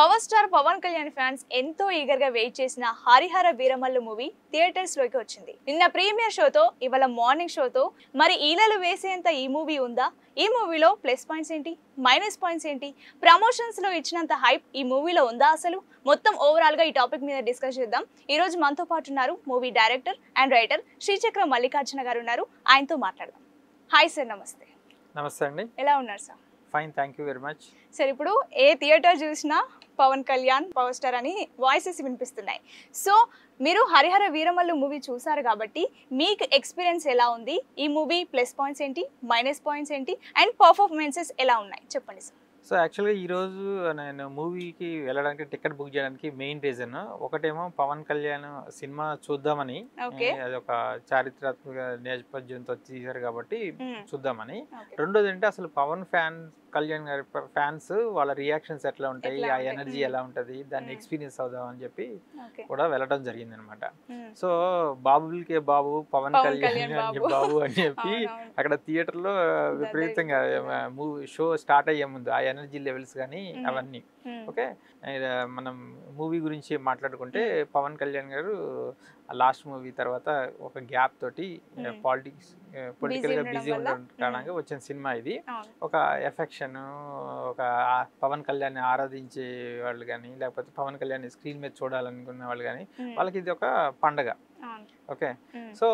Power star Pawan Kalyan fans ఎంతో eager గా wait చేసిన హరిహర వీరమల్లు మూవీ థియేటర్స్ లోకి వచ్చింది. నిన్న ప్రీమియర్ షోతో ఇవాళ మార్నింగ్ షోతో మరి ఈలలు వేసేంత ఈ మూవీ ఉందా? ఈ మూవీలో ప్లస్ పాయింట్స్ ఏంటి, మైనస్ పాయింట్స్ ఏంటి, ప్రమోషన్స్ లో ఇచ్చినంత హైప్ ఈ మూవీలో ఉందా అసలు? మొత్తం ఓవరాల్ గా ఈ టాపిక్ మీద డిస్కస్ చేద్దాం. ఈ రోజు మనతో పాటు ఉన్నారు మూవీ డైరెక్టర్ అండ్ రైటర్ శ్రీచక్ర మల్లికార్జున గారు ఉన్నారు. ఆయనతో మాట్లాడదాం. హాయ్ సార్, నమస్తే. నమస్తే అండి. ఎలా ఉన్నారు sir? Fine, thank you very much. Sir, ఇప్పుడు ఏ థియేటర్ చూసినా పవన్ కళ్యాణ్ పవర్ స్టార్ అని వాయిసెస్ వినిపిస్తున్నాయి. సో మీరు హరిహర వీరమల్లు మూవీ చూసారు కాబట్టి మీకు ఎక్స్పీరియన్స్ ఎలా ఉంది? ఈ మూవీ ప్లస్ పాయింట్స్ ఏంటి, మైనస్ పాయింట్స్ ఏంటి, అండ్ పర్ఫార్మెన్సెస్ ఎలా ఉన్నాయి చెప్పండి సార్. సో యాక్చువల్గా ఈరోజు నేను మూవీకి వెళ్ళడానికి టికెట్ బుక్ చేయడానికి మెయిన్ రీజన్ ఒకటేమో పవన్ కళ్యాణ్ సినిమా చూద్దామని, అది ఒక చారిత్రాత్మక నేపథ్యంతో తీశారు కాబట్టి చూద్దామని. రెండోది అంటే అసలు పవన్ కళ్యాణ్ గారి ఫ్యాన్స్ వాళ్ళ రియాక్షన్స్ ఎట్లా ఉంటాయి, ఆ ఎనర్జీ ఎలా ఉంటుంది, దాన్ని ఎక్స్పీరియన్స్ అవుదాం అని చెప్పి కూడా వెళ్ళడం జరిగింది అనమాట. సో బాబులకే బాబు, పవన్ కళ్యాణ్ బాబు అని చెప్పి అక్కడ థియేటర్ లో విపరీతంగా మూవీ షో స్టార్ట్ అయ్యే ముందు ఆ ఎనర్జీ లెవెల్స్ కానీ అవన్నీ. ఓకే, మనం మూవీ గురించి మాట్లాడుకుంటే పవన్ కళ్యాణ్ గారు లాస్ట్ మూవీ తర్వాత ఒక గ్యాప్ తోటి పొలిటికల్ గా బిజీ ఉండడం కారణంగా వచ్చిన సినిమా ఇది. ఒక ఎఫెక్షన్, ఒక పవన్ కళ్యాణ్ ఆరాధించే వాళ్ళు కానీ, లేకపోతే పవన్ కళ్యాణ్ స్క్రీన్ మీద చూడాలనుకున్న వాళ్ళు కానీ వాళ్ళకి ఇది ఒక పండగ. ఓకే, సో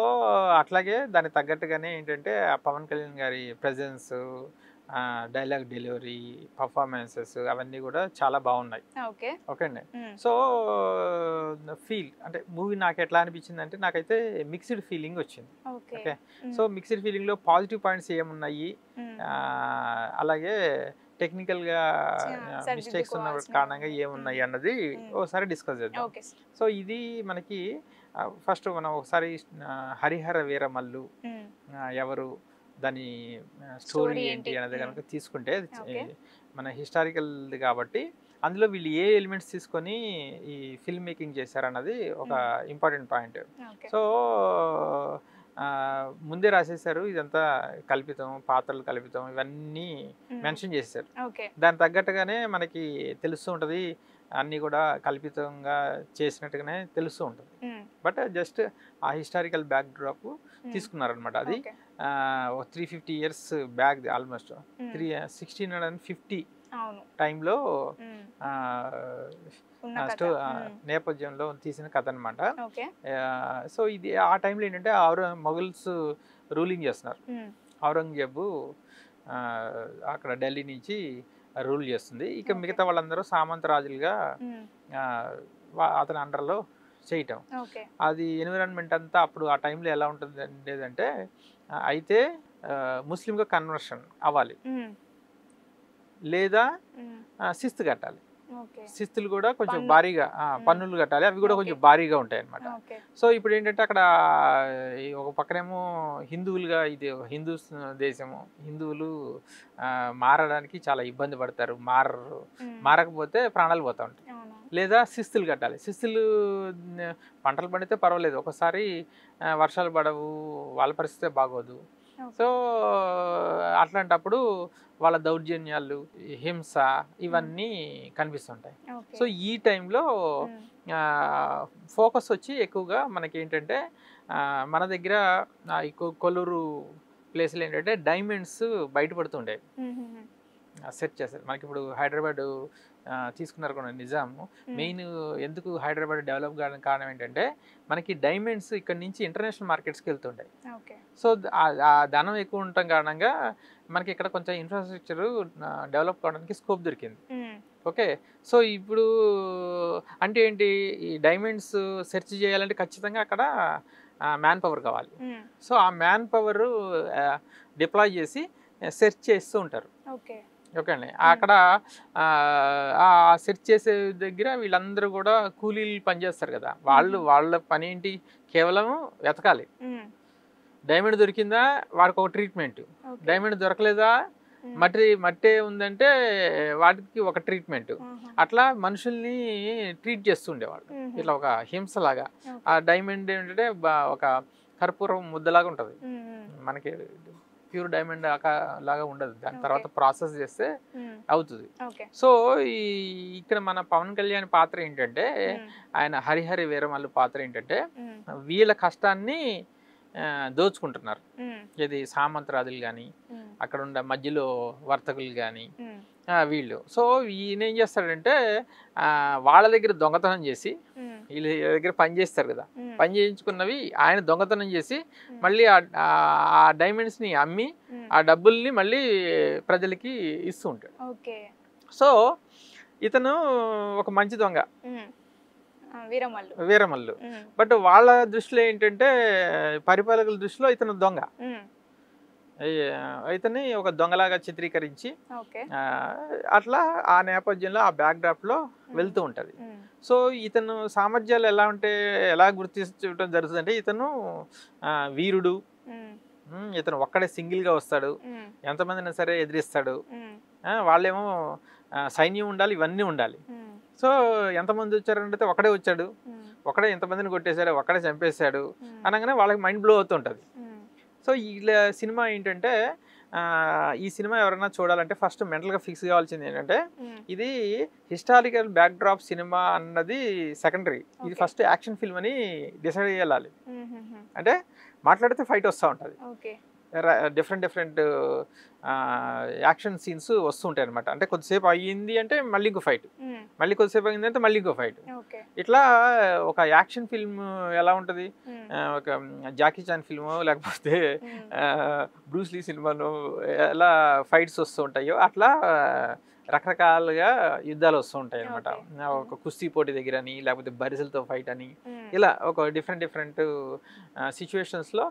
అట్లాగే దానికి తగ్గట్టుగానే ఏంటంటే ఆ పవన్ కళ్యాణ్ గారి ప్రెజెన్స్, డైలాగ్ డెలివరీ, పర్ఫార్మెన్సెస్ అవన్నీ కూడా చాలా బాగున్నాయి. ఓకే అండి. సో ఫీల్ అంటే మూవీ నాకు ఎట్లా అనిపించింది అంటే నాకైతే మిక్స్డ్ ఫీలింగ్ వచ్చింది. ఓకే, సో మిక్స్డ్ ఫీలింగ్ లో పాజిటివ్ పాయింట్స్ ఏమున్నాయి, అలాగే టెక్నికల్ గా మిస్టేక్స్ ఉన్న కారణంగా ఏమున్నాయి అన్నది ఒకసారి డిస్కస్ చేద్దాం. సో ఇది మనకి ఫస్ట్ మనం ఒకసారి హరిహర వీరమల్లు ఎవరు, దాని స్టోరీ ఏంటి అనేది కనుక తీసుకుంటే మన హిస్టారికల్ది కాబట్టి అందులో వీళ్ళు ఏ ఎలిమెంట్స్ తీసుకొని ఈ ఫిల్మ్ మేకింగ్ చేశారన్నది ఒక ఇంపార్టెంట్ పాయింట్. సో ముందే రాసేసారు ఇదంతా కల్పితం, పాత్రలు కల్పితం, ఇవన్నీ మెన్షన్ చేశారు. దాని తగ్గట్టుగానే మనకి తెలుస్తూ ఉంటుంది, అన్నీ కూడా కల్పితంగా చేసినట్టుగానే తెలుస్తూ ఉంటుంది. బట్ జస్ట్ ఆ హిస్టారికల్ బ్యాక్ డ్రాప్ తీసుకున్నారనమాట. అది 350 years బ్యాక్, ఆల్మోస్ట్ 1650 టైంలో నేపథ్యంలో తీసిన కథ అనమాట. సో ఇది ఆ టైంలో ఏంటంటే మొఘల్స్ రూలింగ్ చేస్తున్నారు. ఔరంగజేబు అక్కడ ఢిల్లీ నుంచి రూల్ చేస్తుంది. ఇక మిగతా వాళ్ళందరూ సామంత రాజులుగా అతని అండర్లో చేయటం. అది ఎన్విరాన్మెంట్ అంతా అప్పుడు ఆ టైంలో ఎలా ఉంటుంది అంటే అయితే ముస్లింగా కన్వర్షన్ అవ్వాలి, లేదా శిస్తు కట్టాలి. శిస్తులు కూడా కొంచెం భారీగా పన్నులు కట్టాలి, అవి కూడా కొంచెం భారీగా ఉంటాయి అన్నమాట. సో ఇప్పుడు ఏంటంటే అక్కడ ఒక పక్కనేమో హిందువులుగా, ఇది హిందూ దేశము, హిందువులు మారడానికి చాలా ఇబ్బంది పడతారు, మారకపోతే ప్రాణాలు పోతూ ఉంటాయి. లేదా శిస్తులు కట్టాలి, శిస్తులు పంటలు పండితే పర్వాలేదు, ఒకసారి వర్షాలు పడవు, వాళ్ళ పరిస్థితే బాగోదు. సో అట్లాంటప్పుడు వాళ్ళ దౌర్జన్యాలు, హింస ఇవన్నీ కనిపిస్తుంటాయి. సో ఈ టైంలో ఫోకస్ వచ్చి ఎక్కువగా మనకి ఏంటంటే మన దగ్గర కొల్లూరు ప్లేస్లో ఏంటంటే డైమండ్స్ బయటపడుతుండేవి, సెర్చ్ చేస్తారు. మనకి ఇప్పుడు హైదరాబాద్ తీసుకున్నారు కూడా నిజాము. మెయిన్ ఎందుకు హైదరాబాద్ డెవలప్ కావడానికి కారణం ఏంటంటే మనకి డైమండ్స్ ఇక్కడ నుంచి ఇంటర్నేషనల్ మార్కెట్స్కి వెళ్తుంటాయి. సో ఆ ధనం ఎక్కువ ఉండటం కారణంగా మనకి ఇక్కడ కొంచెం ఇన్ఫ్రాస్ట్రక్చర్ డెవలప్ కావడానికి స్కోప్ దొరికింది. ఓకే, సో ఇప్పుడు అంటే ఏంటి, ఈ డైమండ్స్ సెర్చ్ చేయాలంటే ఖచ్చితంగా అక్కడ మ్యాన్ పవర్ కావాలి. సో ఆ మ్యాన్ పవర్ డిప్లాయ్ చేసి సెర్చ్ చేస్తూ ఉంటారు. ఓకే అండి, అక్కడ సెర్చ్ చేసే దగ్గర వీళ్ళందరూ కూడా కూలీలు పనిచేస్తారు కదా, వాళ్ళ పని ఏంటి, కేవలం వెతకాలి. డైమండ్ దొరికిందా వాడికి ఒక ట్రీట్మెంట్, డైమండ్ దొరకలేదా మట్టే ఉందంటే వాటికి ఒక ట్రీట్మెంట్. అట్లా మనుషుల్ని ట్రీట్ చేస్తుండేవాళ్ళు, ఇట్లా ఒక హింసలాగా. ఆ డైమండ్ ఏంటంటే ఒక కర్పూరం ముద్దలాగా ఉంటుంది, మనకి ప్యూర్ డైమండ్ లాగా ఉండదు. దాని తర్వాత ప్రాసెస్ చేస్తే అవుతుంది. ఓకే. సో ఈ ఇక్కడ మన పవన్ కళ్యాణ్ పాత్ర ఏంటంటే ఆయన హరిహర వీరమల్లు పాత్ర ఏంటంటే వీళ్ళ కష్టాన్ని దోచుకుంటున్నారు. ఇది సామంతరాజులు కానీ అక్కడ ఉండే మధ్యలో వర్తకులు కానీ వీళ్ళు. సో ఈయన ఏం చేస్తాడంటే వాళ్ళ దగ్గర దొంగతనం చేసి వీళ్ళ దగ్గర పని చేస్తారు కదా, పని చేయించుకున్నవి ఆయన దొంగతనం చేసి మళ్ళీ ఆ డైమండ్స్ని అమ్మి ఆ డబ్బుల్ని మళ్ళీ ప్రజలకి ఇస్తూ ఉంటాడు. సో ఇతను ఒక మంచి దొంగ, వీరమల్లు. బట్ వాళ్ళ దృష్టిలో ఏంటంటే పరిపాలకుల దృష్టిలో ఇతను దొంగ. ఇతన్ని ఒక దొంగలాగా చిత్రీకరించి అట్లా ఆ నేపథ్యంలో ఆ బ్యాక్ డ్రాప్ లో వెళ్తూ ఉంటది. సో ఇతను సామర్థ్యాలు ఎలా గుర్తించడం జరుగుతుంది అంటే ఇతను వీరుడు, ఇతను ఒక్కడే సింగిల్ గా వస్తాడు, ఎంతమందినా సరే ఎదిరిస్తాడు. వాళ్ళేమో సైన్యం ఉండాలి, ఇవన్నీ ఉండాలి. సో ఎంతమంది వచ్చారంటే ఒకడే వచ్చాడు, ఒకడే ఎంతమందిని కొట్టేశాడు, ఒకడే చంపేశాడు అనగానే వాళ్ళకి మైండ్ బ్లో అవుతుంటది. సో ఈ సినిమా ఏంటంటే ఈ సినిమా ఎవరైనా చూడాలంటే ఫస్ట్ మెంటల్గా ఫిక్స్ కావాల్సింది ఏంటంటే ఇది హిస్టారికల్ బ్యాక్ డ్రాప్ సినిమా అన్నది సెకండరీ, ఇది ఫస్ట్ యాక్షన్ ఫిల్మ్ అని డిసైడ్ చేయాలి. అంటే మాట్లాడితే ఫైట్ వస్తూ ఉంటుంది, డిఫరెంట్ యాక్షన్ సీన్స్ వస్తుంటాయి అనమాట. అంటే కొద్దిసేపు అయ్యింది అంటే మళ్ళీ ఇంకో ఫైట్, మళ్ళీ కొద్దిసేపు అయింది అంటే మళ్ళీ ఇంకో ఫైట్. ఇట్లా ఒక యాక్షన్ ఫిల్మ్ ఎలా ఉంటుంది, ఒక జాకీ చాన్ ఫిల్మో లేకపోతే బ్రూస్ లీ సినిమాలో ఎలా ఫైట్స్ వస్తూ ఉంటాయో అట్లా రకరకాలుగా యుద్ధాలు వస్తూ ఉంటాయి అనమాట. ఒక కుస్తీ పోటీ దగ్గర అని, లేకపోతే బరిసెలతో ఫైట్ అని, ఇలా ఒక డిఫరెంట్ సిచ్యువేషన్స్లో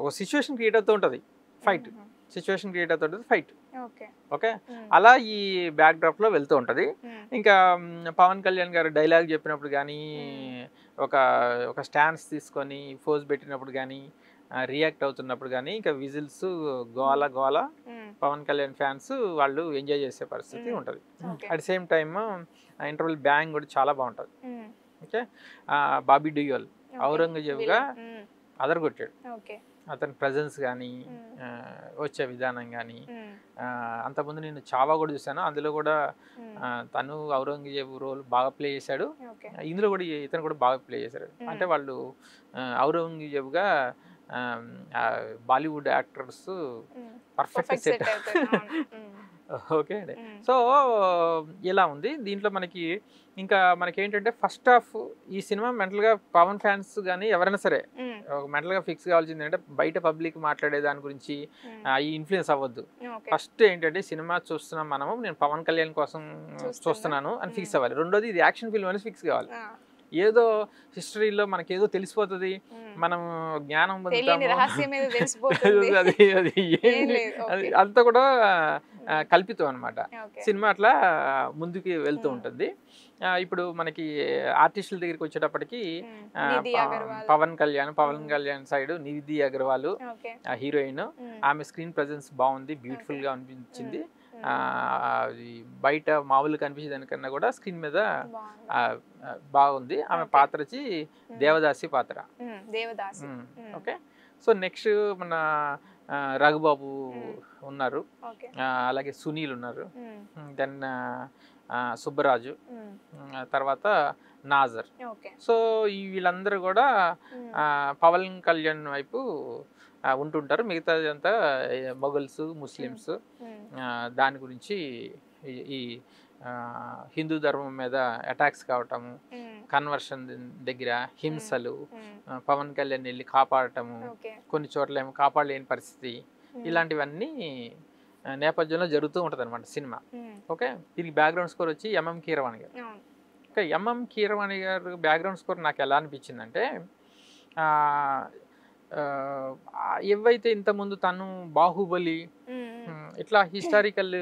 ఒక సిచ్యువేషన్ క్రియేట్ అవుతూ ఉంటుంది, ఫైట్ సిచ్యువేషన్ క్రియేట్ అవుతూ ఉంటుంది, ఫైట్. ఓకే, అలా ఈ బ్యాక్ డ్రాప్ లో వెళ్తూ ఉంటది. ఇంకా పవన్ కళ్యాణ్ గారు డైలాగ్ చెప్పినప్పుడు కానీ, ఒక స్టాన్స్ తీసుకొని ఫోజ్ పెట్టినప్పుడు కానీ, రియాక్ట్ అవుతున్నప్పుడు కానీ, ఇంకా విజిల్స్ గోల పవన్ కళ్యాణ్ ఫ్యాన్స్ వాళ్ళు ఎంజాయ్ చేసే పరిస్థితి ఉంటుంది. At same time interval bang కూడా చాలా బాగుంటుంది. ఓకే, బాబీ డియోల్ ఔరంగజేబుగా అదరగొట్టాడు. అతని ప్రజెన్స్ కానీ, వచ్చే విధానం కానీ. అంతకుముందు నేను చావా కూడా చూశాను, అందులో కూడా తను ఔరంగజేబు రోల్ బాగా ప్లే చేశాడు, ఇందులో కూడా ఇతను కూడా బాగా ప్లే చేశాడు. అంటే వాళ్ళు ఔరంగజేబుగా Bollywood actors perfect set. Okay అండి. సో ఇలా ఉంది దీంట్లో మనకి. ఇంకా మనకి ఏంటంటే ఫస్ట్ హాఫ్ ఈ సినిమా మెంటల్గా పవన్ ఫ్యాన్స్ కానీ ఎవరైనా సరే మెంటల్గా ఫిక్స్ కావాల్సింది అంటే బయట పబ్లిక్ మాట్లాడే దాని గురించి ఈ ఇన్ఫ్లుయెన్స్ అవ్వద్దు. ఫస్ట్ ఏంటంటే సినిమా చూస్తున్నాం మనము, నేను పవన్ కళ్యాణ్ కోసం చూస్తున్నాను అని ఫిక్స్ అవ్వాలి. రెండోది ఇది యాక్షన్ ఫిల్మ్ అని ఫిక్స్ కావాలి. ఏదో హిస్టరీలో మనకి ఏదో తెలిసిపోతుంది, మనం జ్ఞానం అది అంతా కూడా కల్పితం అనమాట. సినిమా అట్లా ముందుకి వెళ్తూ ఉంటుంది. ఇప్పుడు మనకి ఆర్టిస్టుల దగ్గరికి వచ్చేటప్పటికి పవన్ కళ్యాణ్ సైడ్ నిధి అగర్వాల్ హీరోయిన్, ఆమె స్క్రీన్ ప్రెజెన్స్ బాగుంది, బ్యూటిఫుల్ గా అనిపించింది. బయట మామూలు కనిపించే దానికన్నా కూడా స్క్రీన్ మీద బాగుంది. ఆమె పాత్ర వచ్చి దేవదాసి పాత్ర. ఓకే, సో నెక్స్ట్ మన రఘుబాబు ఉన్నారు, అలాగే సునీల్ ఉన్నారు, దెన్ సుబ్బరాజు, తర్వాత నాజర్. సో వీళ్ళందరూ కూడా పవన్ కళ్యాణ్ వైపు ఉంటుంటారు. మిగతాది అంతా మొఘల్స్, ముస్లిమ్స్, దాని గురించి ఈ హిందూ ధర్మం మీద అటాక్స్ కావటము, కన్వర్షన్ దగ్గర హింసలు, పవన్ కళ్యాణ్ వెళ్ళి కాపాడటము, కొన్ని చోట్ల ఏమో కాపాడలేని పరిస్థితి, ఇలాంటివన్నీ నేపథ్యంలో జరుగుతూ ఉంటుంది అనమాట సినిమా. ఓకే, దీనికి బ్యాక్గ్రౌండ్ స్కోర్ వచ్చి ఎంఎం కీరవాణి గారు. ఓకే, ఎంఎం కీరవాణి గారు బ్యాక్గ్రౌండ్ స్కోర్ నాకు ఎలా అనిపించిందంటే, ఏవైతే ఇంతకుముందు తను బాహుబలి ఇట్లా హిస్టారికల్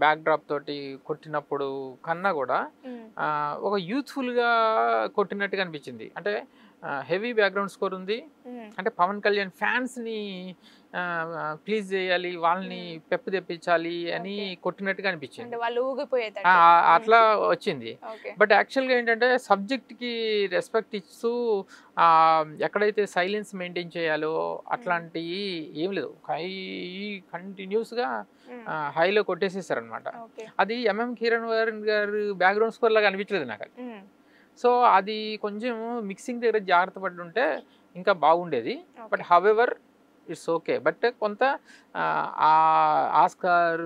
బ్యాక్ డ్రాప్ తోటి కొట్టినప్పుడు కన్నా కూడా ఒక యూత్ఫుల్గా కొట్టినట్టుగా అనిపించింది. అంటే హెవీ బ్యాక్గ్రౌండ్ స్కోర్ ఉంది, అంటే పవన్ కళ్యాణ్ ఫ్యాన్స్ని ప్లీజ్ చేయాలి, వాళ్ళని పెప్పు తెప్పించాలి అని కొట్టినట్టుగా అనిపించింది. అంటే వాళ్ళు ఊగిపోయేటట్టు. అట్లా వచ్చింది. ఓకే. బట్ యాక్చువల్గా ఏంటంటే సబ్జెక్ట్కి రెస్పెక్ట్ ఇస్తూ ఎక్కడైతే సైలెన్స్ మెయింటైన్ చేయాలో అట్లాంటివి ఏం లేదు, కంటిన్యూస్గా హైలో కొట్టేసేసారనమాట. ఓకే. అది ఎంఎం కిరణ్ గారు బ్యాక్గ్రౌండ్ స్కోర్ లాగా అనిపించలేదు నాకు అది. సో అది కొంచెం మిక్సింగ్ దగ్గర జాగ్రత్త పడి ఉంటే ఇంకా బాగుండేది. But however it's okay. But కొంత ఆ ఆస్కార్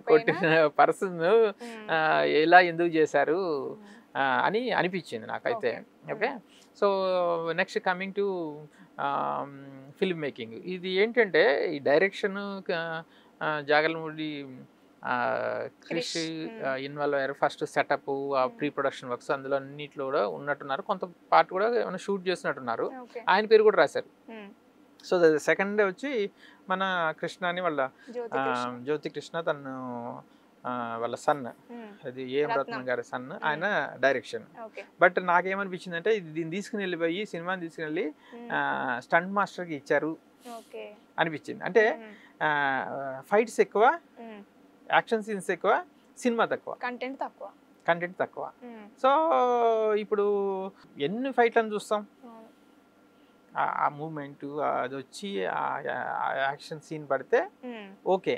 కొట్టిన పర్సన్ ఎలా ఎందుకు చేశారు అని అనిపించింది నాకైతే. Okay. So next coming to film making. ఇది ఏంటంటే ఈ డైరెక్షన్ జాగల్మూడి క్రిష్ ఇన్వాల్వ్ అయ్యారు. First setup, pre production works అందులో అన్నిట్లో కూడా ఉన్నట్టున్నారు. కొంత పార్ట్ కూడా ఏమైనా షూట్ చేసినట్టున్నారు. ఆయన పేరు కూడా రాశారు. సో సెకండ్ డే వచ్చి మన కృష్ణ అని వాళ్ళ జ్యోతి కృష్ణ, తను వాళ్ళ సన్, అది ఏఎం రత్నం గారి సన్, ఆయన డైరెక్షన్. బట్ నాకేమనిపించింది అంటే దీన్ని తీసుకుని వెళ్ళిపోయి సినిమాని తీసుకుని వెళ్ళి స్టంట్ మాస్టర్కి ఇచ్చారు అనిపించింది. అంటే ఫైట్స్ ఎక్కువ, యాక్షన్ సీన్స్ ఎక్కువ, సినిమా తక్కువ, కంటెంట్ తక్కువ. సో ఇప్పుడు ఎన్ని ఫైట్లను చూస్తాం, ఆ మూమెంట్ అది వచ్చి ఆ యాక్షన్ సీన్ పడితే ఓకే,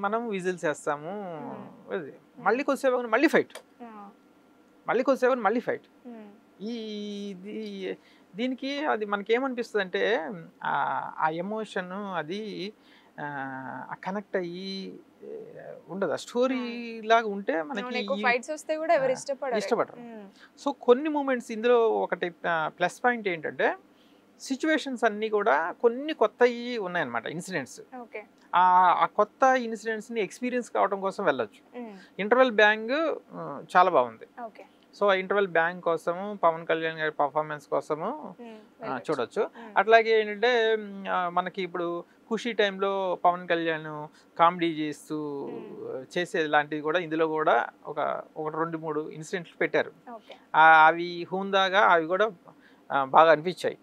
మనం విజిల్స్ వేస్తాము, మళ్ళీ కొద్దిసేపు మళ్ళీ ఫైట్, మళ్ళీ కొద్దిసేపు మళ్ళీ ఫైట్. ఈ దీనికి అది మనకేమనిపిస్తుంది అంటే ఆ ఎమోషన్ అది కనెక్ట్ అయ్యి ఉండదు. ఆ స్టోరీ లాగా ఉంటే మనకి ఇష్టపడరు. సో కొన్ని మూమెంట్స్ ఇందులో ఒకటి ప్లస్ పాయింట్ ఏంటంటే సిచ్యువేషన్స్ అన్నీ కూడా కొన్ని కొత్తవి ఉన్నాయన్నమాట, ఇన్సిడెంట్స్. ఆ కొత్త ఇన్సిడెంట్స్ని ఎక్స్పీరియన్స్ కావడం కోసం వెళ్ళొచ్చు. ఇంటర్వెల్ బ్యాంగ్ చాలా బాగుంది. సో ఇంటర్వెల్ బ్యాంగ్ కోసము, పవన్ కళ్యాణ్ గారి పర్ఫార్మెన్స్ కోసము చూడొచ్చు. అట్లాగే ఏంటంటే మనకి ఇప్పుడు ఖుషీ టైంలో పవన్ కళ్యాణ్ కామెడీ చేస్తూ చేసేది లాంటివి కూడా ఇందులో కూడా ఒక 2-3 ఇన్సిడెంట్లు పెట్టారు. అవి హుందాగా అవి కూడా బాగా అనిపించాయి.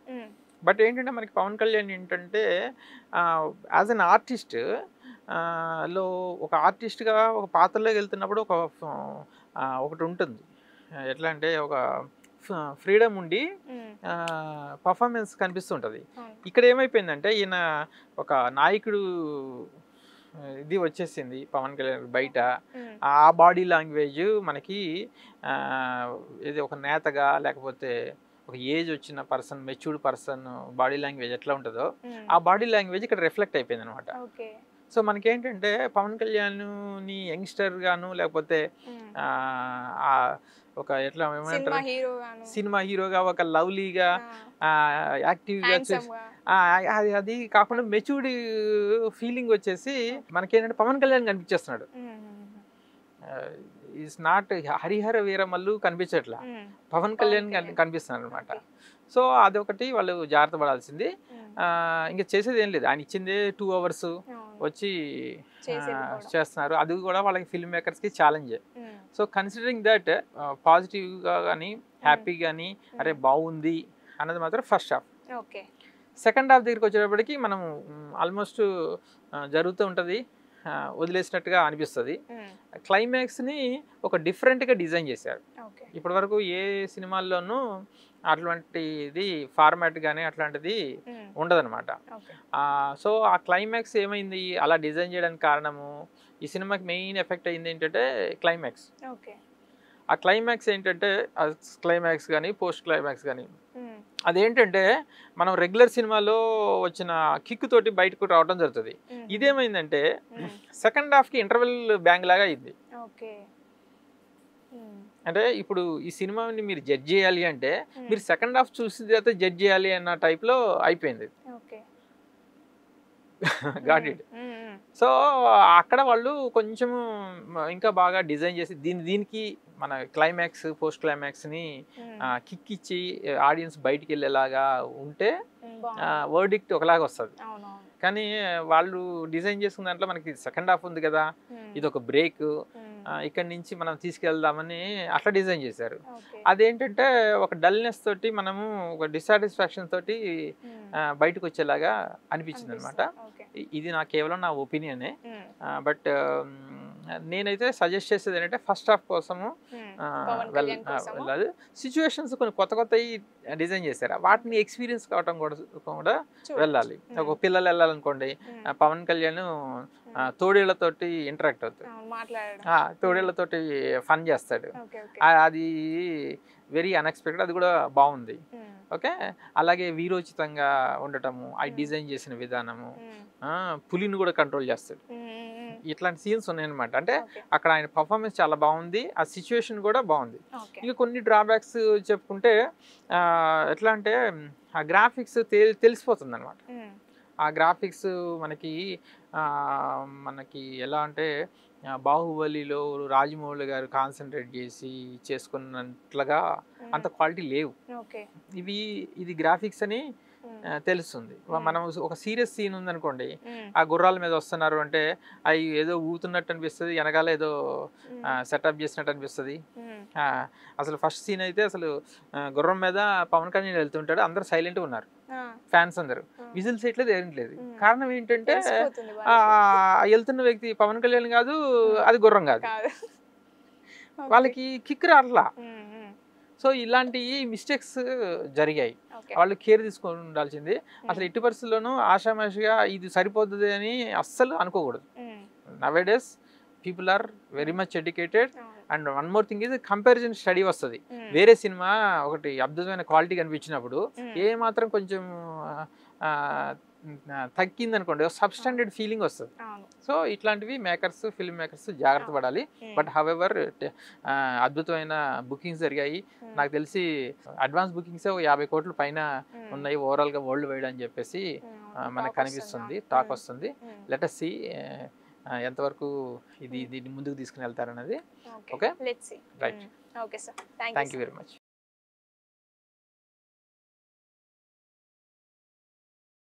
బట్ ఏంటంటే మనకి పవన్ కళ్యాణ్ ఏంటంటే యాజ్ అన్ ఆర్టిస్ట్ లో ఒక ఆర్టిస్ట్గా ఒక పాత్రలోకి వెళ్తున్నప్పుడు ఒకటి ఉంటుంది. ఎట్లా అంటే ఒక ఫ్రీడమ్ ఉండి పర్ఫార్మెన్స్ కనిపిస్తుంటుంది. ఇక్కడ ఏమైపోయిందంటే ఈయన ఒక నాయకుడు ఇది వచ్చేసింది పవన్ కళ్యాణ్ బయట. ఆ బాడీ లాంగ్వేజ్ మనకి ఇది ఒక నేతగా లేకపోతే ఒక ఏజ్ వచ్చిన person, matured person body language ఎట్లా ఉంటుందో ఆ బాడీ లాంగ్వేజ్ ఇక్కడ రిఫ్లెక్ట్ అయిపోయింది అనమాట. సో మనకేంటంటే పవన్ కళ్యాణ్ని యంగ్స్టర్ గాను లేకపోతే ఒక ఎట్లా ఏమంటారు సినిమా హీరోగా ఒక లవ్లీగా యాక్టివ్గా అది కాకుండా మెచ్యూర్డ్ ఫీలింగ్ వచ్చేసి మనకేంటంటే పవన్ కళ్యాణ్ కనిపించేస్తున్నాడు. ఈజ్ నాట్ హరిహర వీరమల్లు కనిపించట్లా, పవన్ కళ్యాణ్ కనిపిస్తున్నాడు అనమాట. సో అదొకటి వాళ్ళు జాగ్రత్త పడాల్సింది. ఇంకా చేసేది ఏం లేదు, ఆయన ఇచ్చిందే 2 hours వచ్చి చేస్తున్నారు. అది కూడా వాళ్ళకి ఫిల్మ్ మేకర్స్కి ఛాలెంజ్. సో కన్సిడరింగ్ దట్ పాజిటివ్గా కానీ హ్యాపీ కానీ అరే బాగుంది అన్నది మాత్రం ఫస్ట్ హాఫ్. సెకండ్ హాఫ్ దగ్గరికి వచ్చేటప్పటికి మనం ఆల్మోస్ట్ జరుగుతూ ఉంటుంది, వదిలేసినట్టుగా అనిపిస్తుంది. క్లైమాక్స్ని ఒక డిఫరెంట్గా డిజైన్ చేశారు. ఇప్పటి వరకు ఏ సినిమాల్లోనూ అట్లాంటిది ఫార్మాట్ కానీ అట్లాంటిది ఉండదన్నమాట. సో ఆ క్లైమాక్స్ ఏమైంది అలా డిజైన్ చేయడానికి కారణము, ఈ సినిమాకి మెయిన్ ఎఫెక్ట్ అయింది ఏంటంటే క్లైమాక్స్. ఆ క్లైమాక్స్ ఏంటంటే క్లైమాక్స్ కానీ పోస్ట్ క్లైమాక్స్ కానీ అదేంటంటే మనం రెగ్యులర్ సినిమాలో వచ్చిన కిక్ తోటి బయటకు రావడం జరుగుతుంది. ఇదేమైందంటే సెకండ్ హాఫ్కి ఇంటర్వెల్ బ్యాంగ్ లాగా అయింది. అంటే ఇప్పుడు ఈ సినిమాని మీరు జడ్జ్ చేయాలి అంటే మీరు సెకండ్ హాఫ్ చూసిన తర్వాత జడ్జ్ చేయాలి అన్న టైప్లో అయిపోయింది. Got it. సో అక్కడ వాళ్ళు కొంచెం ఇంకా బాగా డిజైన్ చేసి దీనికి మన క్లైమాక్స్ పోస్ట్ క్లైమాక్స్ని కిక్ ఇచ్చి ఆడియన్స్ బయటికి వెళ్ళేలాగా ఉంటే వర్డిక్ట్ ఒకలాగా వస్తుంది. కానీ వాళ్ళు డిజైన్ చేసుకున్న దాంట్లో మనకి సెకండ్ హాఫ్ ఉంది కదా, ఇది ఒక బ్రేక్, ఇక్కడి నుంచి మనం తీసుకెళ్దామని అట్లా డిజైన్ చేశారు. అదేంటంటే ఒక డల్నెస్ తోటి మనము ఒక డిస్సాటిస్ఫాక్షన్ తోటి బయటకు వచ్చేలాగా అనిపించింది అనమాట. ఓకే. ఇది నా కేవలం నా ఒపీనియనే. బట్ నేనైతే సజెస్ట్ చేసేది ఏంటంటే ఫస్ట్ హాఫ్ కోసము వెళ్ళాలి. సిచ్యువేషన్స్ కొన్ని కొత్త కొత్తవి డిజైన్ చేశారు, వాటిని ఎక్స్పీరియన్స్ కావటం కూడా వెళ్ళాలి. ఒక పిల్లలు వెళ్ళాలనుకోండి, పవన్ కళ్యాణ్ తోడేళ్లతోటి ఇంటరాక్ట్ అవుతాడు, తోడేళ్లతోటి ఫన్ చేస్తాడు, అది వెరీ అన్ఎక్స్పెక్టెడ్, అది కూడా బాగుంది. ఓకే, అలాగే వీరోచితంగా ఉండటము, అది డిజైన్ చేసిన విధానము, పులిని కూడా కంట్రోల్ చేస్తాడు, ఇట్లాంటి సీన్స్ ఉన్నాయన్నమాట. అంటే అక్కడ ఆయన పర్ఫార్మెన్స్ చాలా బాగుంది, ఆ సిచ్యువేషన్ కూడా బాగుంది. ఇంకా కొన్ని డ్రాబ్యాక్స్ చెప్పుకుంటే ఎట్లా అంటే ఆ గ్రాఫిక్స్ తెలిసిపోతుంది అనమాట. ఆ గ్రాఫిక్స్ మనకి ఎలా అంటే బాహుబలిలో రాజమౌళి గారు కాన్సన్ట్రేట్ చేసి చేసుకున్నట్లుగా అంత క్వాలిటీ లేవు. ఇది గ్రాఫిక్స్ అని తెలుస్తుంది. మనం ఒక సీరియస్ సీన్ ఉందనుకోండి, ఆ గుర్రాల మీద వస్తున్నారు అంటే అవి ఏదో ఊతున్నట్టు అనిపిస్తుంది, వెనకాల ఏదో సెటప్ చేసినట్టు అనిపిస్తుంది. అసలు ఫస్ట్ సీన్ అయితే అసలు గుర్రం మీద పవన్ కళ్యాణ్ వెళ్తుంటాడు, అందరు సైలెంట్గా ఉన్నారు, ఫ్యాన్స్ అందరు విజిల్స్ వేయట్లేదు, ఏం లేదు. కారణం ఏంటంటే వెళ్తున్న వ్యక్తి పవన్ కళ్యాణ్ కాదు, అది గుర్రం కాదు, వాళ్ళకి కిక్ రాట్లా. సో ఇలాంటి మిస్టేక్స్ జరిగాయి, వాళ్ళు కేర్ తీసుకొని ఉండాల్సింది. అసలు ఎట్టి పరిస్థితుల్లోనూ ఆషామాషిగా ఇది సరిపోతుంది అని అస్సలు అనుకోకూడదు. Nowadays people are very much educated. And one more thing ఇది కంపారిజన్ స్టడీ వస్తుంది. వేరే సినిమా ఒకటి అద్భుతమైన క్వాలిటీ కనిపించినప్పుడు ఏ మాత్రం కొంచెం తగ్గింది అనుకోండి, సబ్స్టాండర్డ్ ఫీలింగ్ వస్తుంది. సో ఇట్లాంటివి ఫిల్మ్ మేకర్స్ జాగ్రత్త పడాలి. బట్ హవెవర్ అద్భుతమైన బుకింగ్స్ జరిగాయి. నాకు తెలిసి అడ్వాన్స్ బుకింగ్స్ 50 కోట్ల పైన ఉన్నాయి ఓవరాల్గా వరల్డ్ వైడ్ అని చెప్పేసి మనకు కనిపిస్తుంది, టాక్ వస్తుంది. లెట్ us see ఎంతవరకు దీన్ని ముందుకు తీసుకుని వెళ్తారన్నది. Okay, right. Thank you very much.